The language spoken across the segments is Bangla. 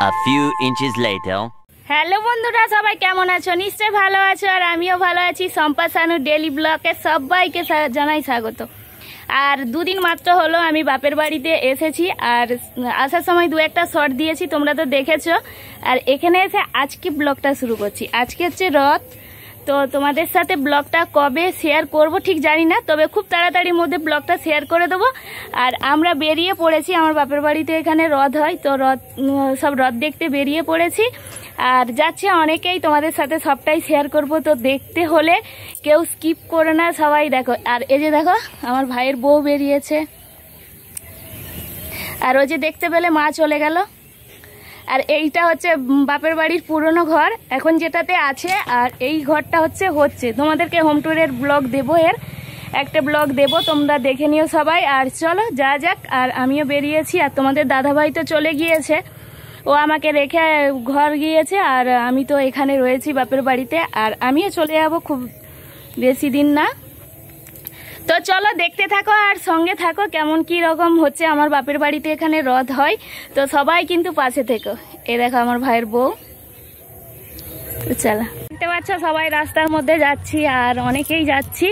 A few inches later. Hello বন্ধুরা, সবাই কেমন আছো? নিশ্চয়ই ভালো আছো, আর আমিও ভালো আছি। সম্পা সানু ডেলি ব্লগে সবাইকে জানাই স্বাগত। আর দুদিন মাত্র হলো আমি বাপের বাড়িতে এসেছি, আর আসার সময় দু একটা শর্ট দিয়েছি, তোমরা তো দেখেছো। আর এখানে এসে আজকে ব্লগটা শুরু করছি। আজকে হচ্ছে রথ, তো তোমাদের সাথে ব্লগটা কবে শেয়ার করব ঠিক জানি না, তবে খুব তাড়াতাড়ির মধ্যে ব্লগটা শেয়ার করে দেবো। আর আমরা বেরিয়ে পড়েছি, আমার বাপের বাড়িতে এখানে রথ হয়, তো সব রথ দেখতে বেরিয়ে পড়েছি। আর যাচ্ছে অনেকেই, তোমাদের সাথে সবটাই শেয়ার করব, তো দেখতে হলে কেউ স্কিপ করে না, সবাই দেখো। আর এই যে দেখো আমার ভাইয়ের বউ বেরিয়েছে, আর ওই যে দেখতে পেলে মা চলে গেল। আর এইটা হচ্ছে বাপের বাড়ির পুরনো ঘর এখন যেটাতে আছে, আর এই ঘরটা হচ্ছে তোমাদেরকে হোম ট্যুরের ব্লগ দেবো, এর একটা ব্লগ দেবো, তোমরা দেখে নিও সবাই। আর চলো যা যাক। আর আমিও বেরিয়েছি, আর তোমাদের দাদাভাই তো চলে গিয়েছে, ও আমাকে রেখে ঘর গিয়েছে, আর আমি তো এখানে রয়েছি বাপের বাড়িতে। আর আমিও চলে যাবো, খুব বেশি দিন না। তো চলো দেখতে থাকো আর সঙ্গে থাকো, কেমন কি রকম হচ্ছে আমার বাপের বাড়িতে এখানে রথ হয়। তো সবাই কিন্তু পাশে থেকো। এই দেখো আমার ভাইয়ের বউ। তো চলো, দেখতে পাচ্ছ সবাই রাস্তার মধ্যে যাচ্ছি, আর অনেকেই যাচ্ছি,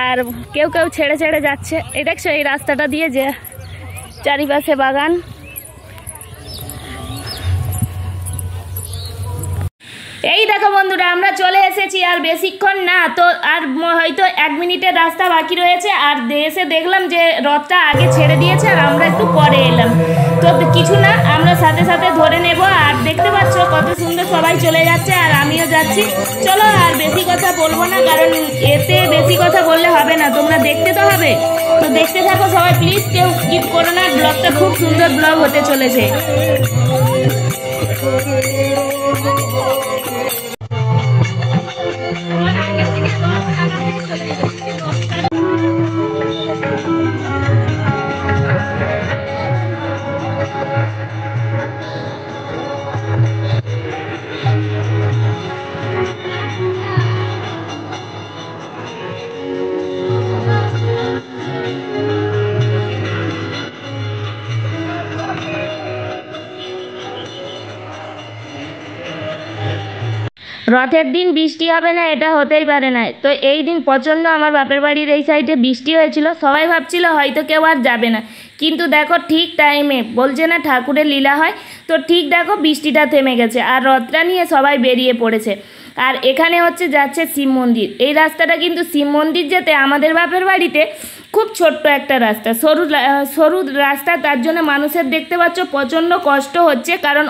আর কেউ কেউ ছেড়ে ছেড়ে যাচ্ছে। এই দেখছো এই রাস্তাটা দিয়ে যে চারিপাশে বাগান। এই দেখো বন্ধুরা, আমরা চলে এসেছি, আর বেশিক্ষণ না, তো আর হয়তো 1 মিনিটের রাস্তা বাকি রয়েছে। আর এসে দেখলাম যে রথটা আগে ছেড়ে দিয়েছে, আর আমরা একটু পরে এলাম, তো কিছু না, আমরা সাথে সাথে ধরে নেব। আর দেখতে পাচ্ছ কত সুন্দর সবাই চলে যাচ্ছে, আর আমিও যাচ্ছি। চলো আর বেশি কথা বলবো না, কারণ এতে বেশি কথা বললে হবে না, তোমরা দেখতে তো হবে। তো দেখতে থাকো সবাই, প্লিজ কেউ স্কিপ করো না, ব্লগটা খুব সুন্দর ব্লগ হতে চলেছে। রথের দিন বৃষ্টি হবে না এটা হতেই পারে না। তো এই দিন প্রচণ্ড আমার বাপের বাড়ির এই সাইডে বৃষ্টি হয়েছিল, সবাই ভাবছিল হয়তো কেউ আর যাবে না, কিন্তু দেখো ঠিক টাইমে, বলছে না ঠাকুরের লীলা হয়, তো ঠিক দেখো বৃষ্টিটা থেমে গেছে, আর রথটা নিয়ে সবাই বেরিয়ে পড়েছে। আর এখানে যাচ্ছে শিব মন্দির। এই রাস্তাটা কিন্তু শিব মন্দির যেতে আমাদের বাপের বাড়িতে খুব ছোট্ট একটা রাস্তা, সরু রাস্তা, তার জন্য মানুষের দেখতে পাচ্ছ প্রচণ্ড কষ্ট হচ্ছে, কারণ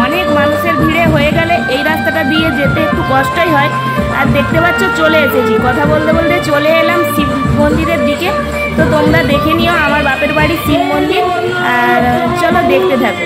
অনেক মানুষের ভিড়ে হয়ে গেলে এই রাস্তাটা দিয়ে যেতে একটু কষ্টই হয়। আর দেখতে পাচ্ছ চলে এসেছি, কথা বলতে বলতে চলে এলাম শিব মন্দিরের দিকে। তো তোমরা দেখে নিও আমার বাপের বাড়ির শিব মন্দির, আর চলো দেখতে থাকো।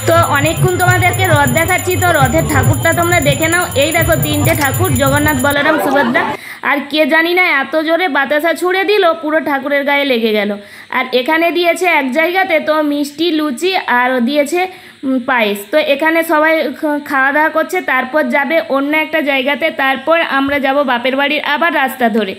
তো অনেকক্ষণ তোমাদেরকে রথ দেখাচ্ছি, তো রথের ঠাকুরটা তোমরা দেখে নাও। এই দেখো 3টে ঠাকুর, জগন্নাথ, বলরাম, সুভদ্রা। আর কে জানি না এত জোরে বাতাসা ছুঁড়ে দিল, পুরো ঠাকুরের গায়ে লেগে গেল। আর এখানে দিয়েছে এক জায়গাতে তো মিষ্টি, লুচি, আর দিয়েছে পায়েস। তো এখানে সবাই খাওয়া দাওয়া করছে, তারপর যাবে অন্য একটা জায়গাতে, তারপর আমরা যাব বাপের বাড়ির আবার রাস্তা ধরে।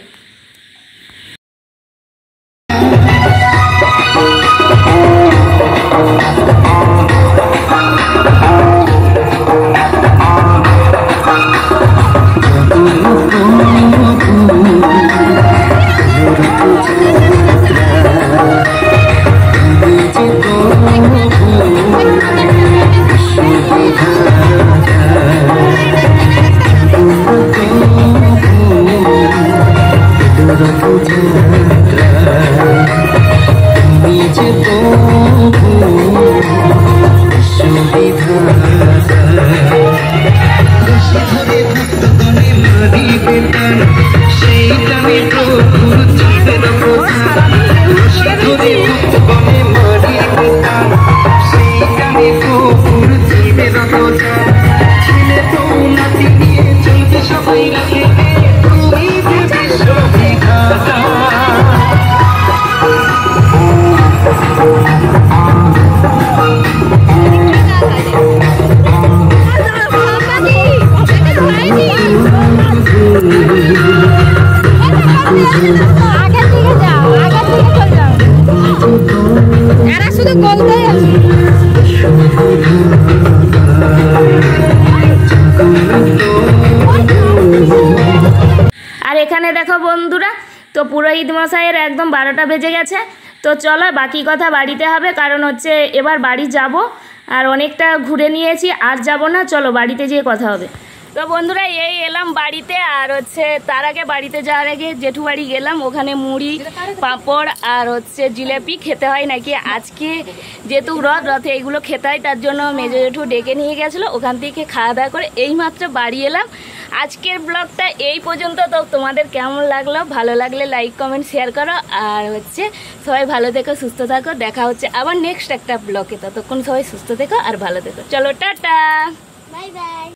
দেখো বন্ধুরা, তো পুরোহিত মশাইয়ের একদম 12টা বেজে গেছে। তো চলো বাকি কথা বাড়িতে হবে, কারণ হচ্ছে এবার বাড়ি যাব, আর অনেকটা ঘুরে নিয়েছি, আর যাব না, চলো বাড়িতে যেয়ে কথা হবে। তো বন্ধুরা এই এলাম বাড়িতে, আর হচ্ছে তার আগে বাড়িতে যাওয়ার আগে জেঠু বাড়ি গেলাম, ওখানে মুড়ি পাঁপড় আর হচ্ছে জিলেপি খেতে হয় নাকি আজকে, যেহেতু রথে এইগুলো খেতে হয়, তার জন্য মেজো জেঠু ডেকে নিয়ে গেছিলো, ওখান থেকে খাওয়া দাওয়া করে এইমাত্র বাড়ি এলাম। আজকের ব্লগটা এই পর্যন্ত। তো তোমাদের কেমন লাগলো? ভালো লাগলে লাইক কমেন্ট শেয়ার করো, আর হচ্ছে সবাই ভালো থেকো সুস্থ থাকো। দেখা হচ্ছে আবার নেক্সট একটা ব্লগে, ততক্ষণ সবাই সুস্থ থেকো আর ভালো থেকো। চলো টাটা, বাই বাই।